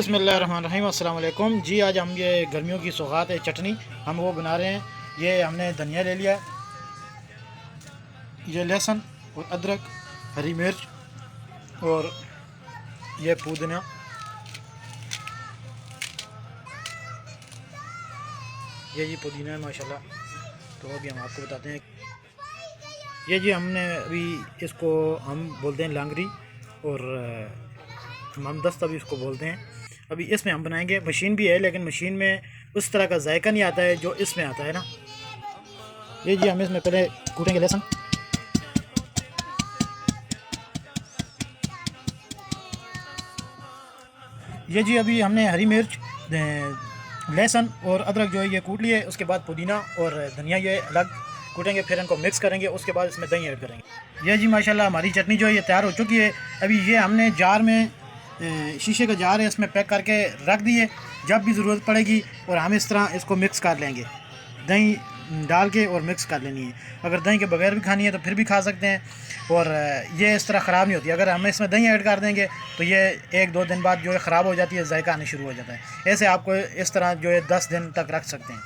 बिस्मिल्लाहिर्रहमानिर्रहीम अस्सलाम वालेकुम जी। आज हम ये गर्मियों की सौगात है चटनी हम वो बना रहे हैं। ये हमने धनिया ले लिया, ये लहसुन और अदरक, हरी मिर्च और ये पुदीना। ये जी पुदीना है माशाल्लाह। तो अभी हम आपको बताते हैं। ये जी हमने अभी इसको हम बोलते हैं लांगरी और हम दस्त भी इसको बोलते हैं। अभी इसमें हम बनाएंगे। मशीन भी है लेकिन मशीन में उस तरह का जायका नहीं आता है जो इसमें आता है ना। ये जी हम इसमें पहले कूटेंगे लहसुन, ये जी अभी हमने हरी मिर्च, लहसुन और अदरक जो है ये कूट लिए। उसके बाद पुदीना और धनिया ये अलग कूटेंगे, फिर इनको मिक्स करेंगे। उसके बाद इसमें दही ऐड करेंगे। ये जी माशाल्लाह हमारी चटनी जो है ये तैयार हो चुकी है। अभी ये हमने जार में, शीशे का जार है, इसमें पैक करके रख दिए। जब भी ज़रूरत पड़ेगी और हम इस तरह इसको मिक्स कर लेंगे, दही डाल के और मिक्स कर लेनी है। अगर दही के बगैर भी खानी है तो फिर भी खा सकते हैं और ये इस तरह ख़राब नहीं होती। अगर हम इसमें दही ऐड कर देंगे तो ये 1-2 दिन बाद जो है ख़राब हो जाती है, जायका आने शुरू हो जाता है। ऐसे आपको इस तरह जो है 10 दिन तक रख सकते हैं।